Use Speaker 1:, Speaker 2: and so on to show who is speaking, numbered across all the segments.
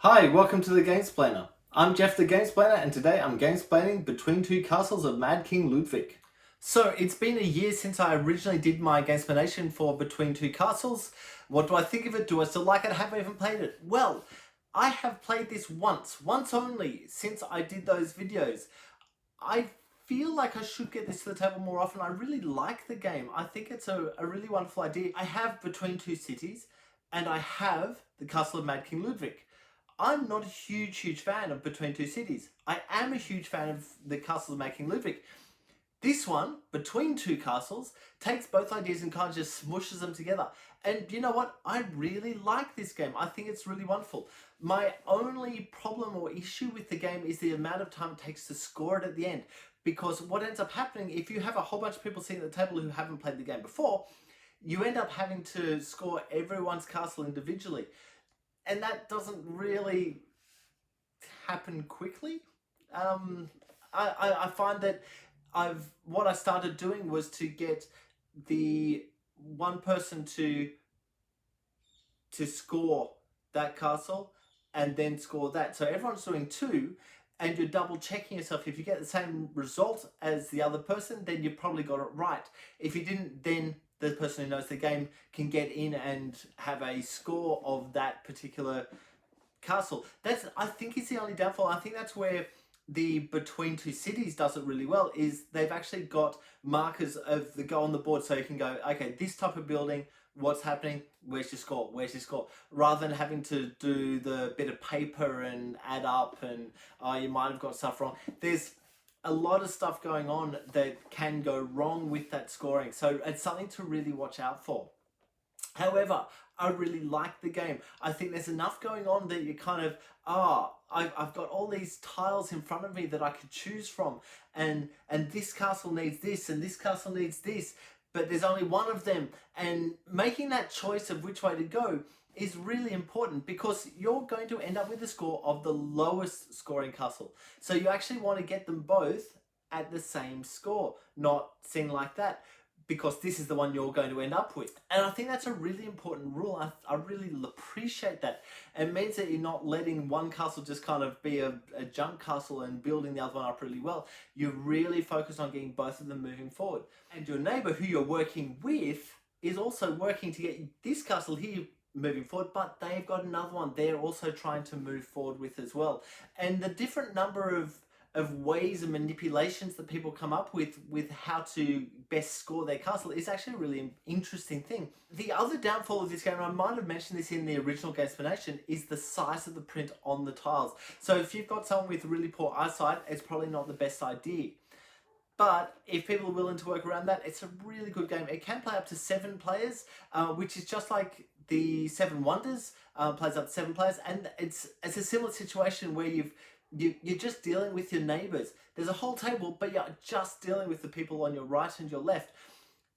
Speaker 1: Hi, welcome to the Gamesplainer. I'm Jeff the Gamesplainer, and today I'm gamesplaining Between Two Castles of Mad King Ludwig. So it's been a year since I originally did my Gamesplanation for Between Two Castles. What do I think of it? Do I still like it? Have I even played it? Well, I have played this once only, since I did those videos. I feel like I should get this to the table more often. I really like the game. I think it's a really wonderful idea. I have Between Two Cities, and I have the Castle of Mad King Ludwig. I'm not a huge fan of Between Two Cities. I am a huge fan of the Castle of Mad King Ludwig. This one, Between Two Castles, takes both ideas and kind of just smushes them together. And you know what? I really like this game. I think it's really wonderful. My only problem or issue with the game is the amount of time it takes to score it at the end. Because what ends up happening, if you have a whole bunch of people sitting at the table who haven't played the game before, you end up having to score everyone's castle individually. And that doesn't really happen quickly. I find that what I started doing was to get the one person to score that castle and then score that. So everyone's doing two, and you're double checking yourself. If you get the same result as the other person, then you probably got it right. If you didn't, then the person who knows the game can get in and have a score of that particular castle. That's, I think, is the only downfall. I think that's where the Between Two Cities does it really well, is they've actually got markers of the go on the board, so you can go, okay, this type of building, what's happening, where's your score, where's your score, rather than having to do the bit of paper and add up and you might have got stuff wrong. There's a lot of stuff going on that can go wrong with that scoring, so it's something to really watch out for. However, I really like the game. I think there's enough going on that you kind of, I've got all these tiles in front of me that I could choose from, and this castle needs this and this castle needs this, but there's only one of them, and making that choice of which way to go is really important, because you're going to end up with the score of the lowest scoring castle. So you actually want to get them both at the same score, not seen like that, because this is the one you're going to end up with. And I think that's a really important rule. I really appreciate that. It means that you're not letting one castle just kind of be a junk castle and building the other one up really well. You're really focused on getting both of them moving forward. And your neighbor who you're working with is also working to get this castle here moving forward, but they've got another one they're also trying to move forward with as well. And the different number of ways and manipulations that people come up with how to best score their castle is actually a really interesting thing. The other downfall of this game, and I might have mentioned this in the original Gamesplanation, is the size of the print on the tiles. So if you've got someone with really poor eyesight, it's probably not the best idea. But if people are willing to work around that, it's a really good game. It can play up to 7 players, which is just like the Seven Wonders plays up to 7 players, and it's a similar situation where you're just dealing with your neighbors. There's a whole table, but you're just dealing with the people on your right and your left.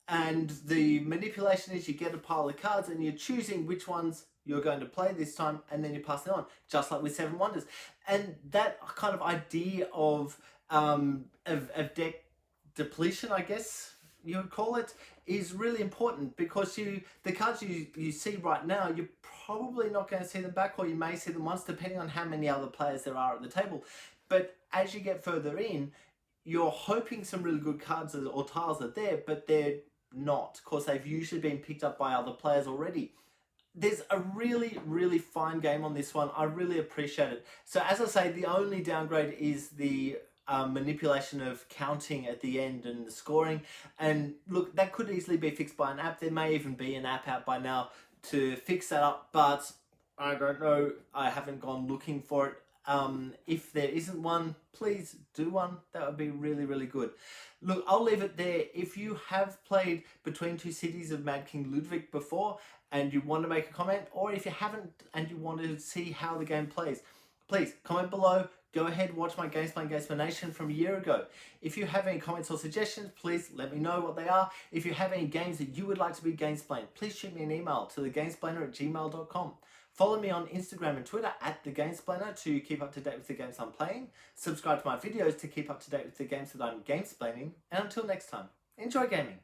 Speaker 1: And the manipulation is you get a pile of cards and you're choosing which ones you're going to play this time, and then you pass it on, just like with Seven Wonders. And that kind of idea of deck depletion, I guess you would call it, is really important, because the cards you see right now, you're probably not going to see them back, or you may see them once, depending on how many other players there are at the table. But as you get further in, you're hoping some really good cards or tiles are there, but they're not, because they've usually been picked up by other players already. There's a really fine game on this one. I really appreciate it. So as I say, the only downgrade is the manipulation of counting at the end and the scoring. And look, that could easily be fixed by an app. There may even be an app out by now to fix that up, but I don't know. I haven't gone looking for it. If there isn't one, please do one. That would be really good. Look, I'll leave it there. If you have played Between Two Cities of Mad King Ludwig before and you want to make a comment, or if you haven't and you want to see how the game plays, please comment below. Go ahead, watch my Gamesplanation from a year ago. If you have any comments or suggestions, please let me know what they are. If you have any games that you would like to be Gamesplained, please shoot me an email to thegamesplainer@gmail.com. Follow me on Instagram and Twitter @thegamesplainer to keep up to date with the games I'm playing. Subscribe to my videos to keep up to date with the games that I'm gamesplaining. And until next time, enjoy gaming.